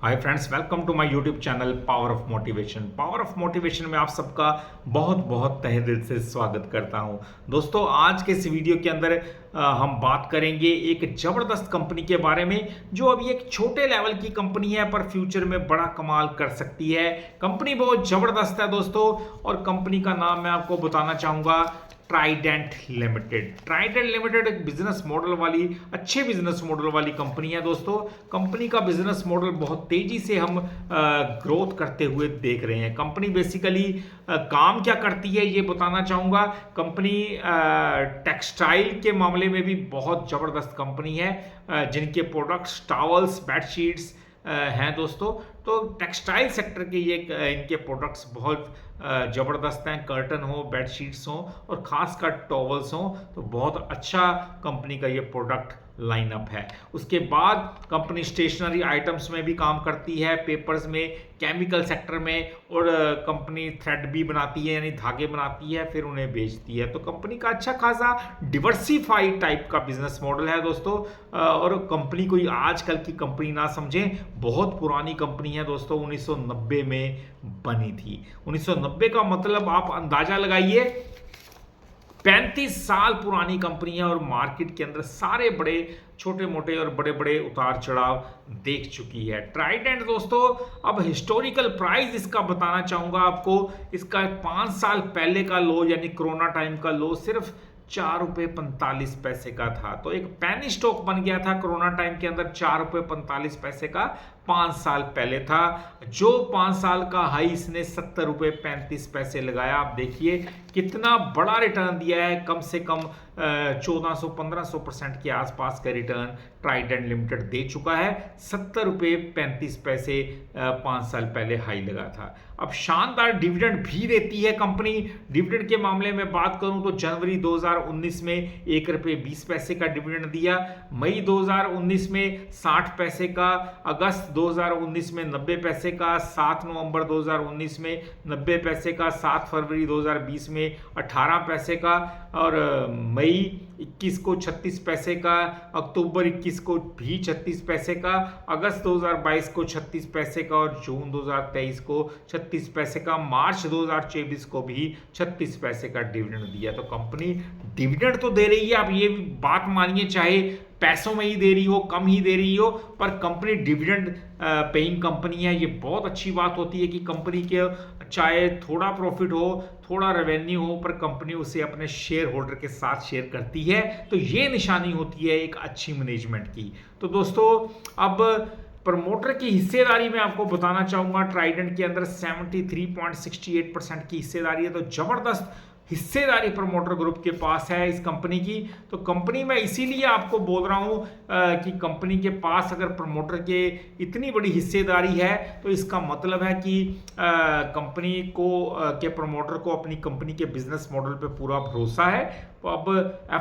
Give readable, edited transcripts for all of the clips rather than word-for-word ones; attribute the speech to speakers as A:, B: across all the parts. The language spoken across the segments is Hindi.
A: Hi friends, welcome to my YouTube channel power of motivation. Power of motivation में आप सबका बहुत बहुत तहे दिल से स्वागत करता हूं। दोस्तों, आज के इस वीडियो के अंदर हम बात करेंगे एक ज़बरदस्त कंपनी के बारे में जो अभी एक छोटे लेवल की कंपनी है पर फ्यूचर में बड़ा कमाल कर सकती है। कंपनी बहुत ज़बरदस्त है दोस्तों, और कंपनी का नाम मैं आपको बताना चाहूँगा ट्राइडेंट लिमिटेड। ट्राइडेंट लिमिटेड एक बिजनेस मॉडल वाली अच्छे बिजनेस मॉडल वाली कंपनी है दोस्तों। कंपनी का बिजनेस मॉडल बहुत तेजी से हम ग्रोथ करते हुए देख रहे हैं। कंपनी बेसिकली काम क्या करती है ये बताना चाहूँगा। कंपनी टेक्सटाइल के मामले में भी बहुत ज़बरदस्त कंपनी है, जिनके प्रोडक्ट्स टावल्स, बेडशीट्स हैं दोस्तों। तो टेक्सटाइल सेक्टर के ये इनके प्रोडक्ट्स बहुत ज़बरदस्त हैं। कर्टन हो, बेडशीट्स हो और ख़ासकर टॉवल्स हो, तो बहुत अच्छा कंपनी का ये प्रोडक्ट लाइनअप है। उसके बाद कंपनी स्टेशनरी आइटम्स में भी काम करती है, पेपर्स में, केमिकल सेक्टर में, और कंपनी थ्रेड भी बनाती है यानी धागे बनाती है फिर उन्हें बेचती है। तो कंपनी का अच्छा खासा डिवर्सिफाइड टाइप का बिजनेस मॉडल है दोस्तों। और कंपनी कोई आजकल की कंपनी ना समझें, बहुत पुरानी कंपनी है दोस्तों। 1990 में बनी थी। 1990 का मतलब आप अंदाजा लगाइए, 35 साल पुरानी कंपनी है और मार्केट के अंदर सारे बड़े छोटे मोटे और बड़े बड़े उतार चढ़ाव देख चुकी है। ट्राइडेंट दोस्तों, अब हिस्टोरिकल प्राइस इसका बताना चाहूँगा आपको। इसका 5 साल पहले का लो यानी कोरोना टाइम का लो सिर्फ ₹4.45 का था। तो एक पैनी स्टॉक बन गया था कोरोना टाइम के अंदर। ₹4.45 का 5 साल पहले था। जो 5 साल का हाई इसने ₹70.35 लगाया। आप देखिए कितना बड़ा रिटर्न दिया है। कम से कम 1400-1500% के आसपास का रिटर्न ट्राइडेंट लिमिटेड दे चुका है। ₹70.35 5 साल पहले हाई लगा था। अब शानदार डिविडेंड भी देती है कंपनी। डिविडेंड के मामले में बात करूं तो जनवरी 2019 में ₹1.20 का डिविडेंड दिया, मई 2019 में 60 पैसे का, अगस्त 2019 में 90 पैसे का, 7 नवंबर 2019 में 90 पैसे का, 7 फरवरी 2020 में 18 पैसे का, और मई 21 को 36 पैसे का, अक्टूबर 21 को भी 36 पैसे का, अगस्त 2022 को 36 पैसे का, और जून 2023 को 36 पैसे का, मार्च 2024 को भी 36 पैसे का डिविडेंड दिया। तो कंपनी डिविडेंड तो दे रही है, आप ये बात मानिए, चाहे पैसों में ही दे रही हो, कम ही दे रही हो, पर कंपनी डिविडेंड पेइंग कंपनी है। ये बहुत अच्छी बात होती है कि कंपनी के चाहे थोड़ा प्रॉफिट हो, थोड़ा रेवेन्यू हो, पर कंपनी उसे अपने शेयर होल्डर के साथ शेयर करती है। तो ये निशानी होती है एक अच्छी मैनेजमेंट की। तो दोस्तों, अब प्रमोटर की हिस्सेदारी मैं आपको बताना चाहूँगा। ट्राइडेंट के अंदर 73.68% की हिस्सेदारी है। तो ज़बरदस्त हिस्सेदारी प्रमोटर ग्रुप के पास है इस कंपनी की। तो कंपनी में इसीलिए आपको बोल रहा हूँ कि कंपनी के पास अगर प्रमोटर के इतनी बड़ी हिस्सेदारी है तो इसका मतलब है कि कंपनी को के प्रमोटर को अपनी कंपनी के बिजनेस मॉडल पे पूरा भरोसा है। तो अब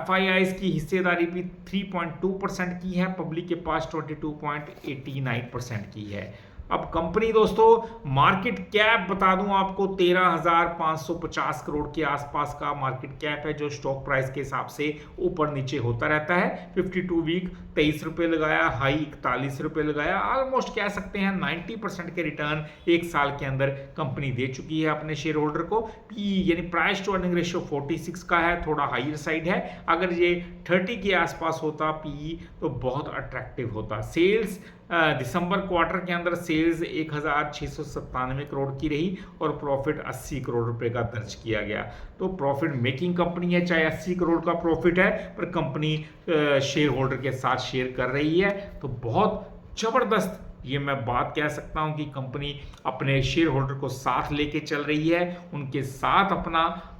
A: FIIs की हिस्सेदारी भी 3.2% की है, पब्लिक के पास 22.89% की है। अब कंपनी दोस्तों, मार्केट कैप बता दूं आपको 13,550 करोड़ के आसपास का मार्केट कैप है, जो स्टॉक प्राइस के हिसाब से ऊपर नीचे होता रहता है। 52 वीक ₹23 लगाया, हाई ₹41 लगाया। ऑलमोस्ट कह सकते हैं 90% के रिटर्न एक साल के अंदर कंपनी दे चुकी है अपने शेयर होल्डर को। PE यानी प्राइस टू अर्निंग रेशियो 46 का है, थोड़ा हाइयर साइड है। अगर ये 30 के आसपास होता PE तो बहुत अट्रैक्टिव होता। सेल्स दिसंबर क्वार्टर के अंदर सेल्स 1,697 करोड़ की रही और प्रॉफिट 80 करोड़ रुपए का दर्ज किया गया। तो प्रॉफिट मेकिंग कंपनी है, चाहे 80 करोड़ का प्रॉफिट है, पर कंपनी शेयर होल्डर के साथ शेयर कर रही है। तो बहुत ज़बरदस्त ये मैं बात कह सकता हूँ कि कंपनी अपने शेयर होल्डर को साथ लेके चल रही है, उनके साथ अपना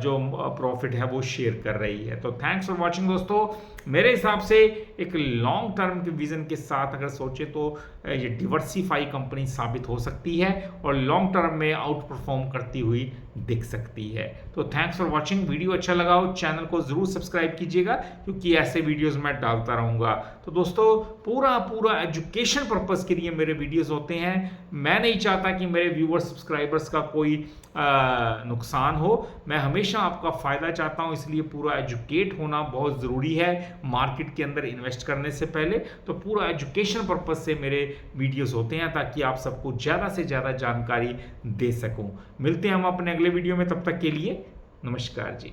A: जो प्रॉफिट है वो शेयर कर रही है। तो थैंक्स फॉर वॉचिंग दोस्तों। मेरे हिसाब से एक लॉन्ग टर्म के विजन के साथ अगर सोचे तो ये डिवर्सिफाई कंपनी साबित हो सकती है और लॉन्ग टर्म में आउट परफॉर्म करती हुई दिख सकती है। तो थैंक्स फॉर वॉचिंग। वीडियो अच्छा लगा हो चैनल को ज़रूर सब्सक्राइब कीजिएगा, क्योंकि ऐसे वीडियोस मैं डालता रहूँगा। तो दोस्तों, पूरा एजुकेशन पर्पज़ के लिए मेरे वीडियोस होते हैं। मैं नहीं चाहता कि मेरे व्यूअर्स सब्सक्राइबर्स का कोई नुकसान हो। मैं हमेशा आपका फ़ायदा चाहता हूँ, इसलिए पूरा एजुकेट होना बहुत ज़रूरी है मार्केट के अंदर इन्वेस्ट करने से पहले। तो पूरा एजुकेशन पर्पज़ से मेरे वीडियोस होते हैं ताकि आप सबको ज़्यादा से ज़्यादा जानकारी दे सकूँ। मिलते हैं हम अपने अगले वीडियो में, तब तक के लिए नमस्कार जी।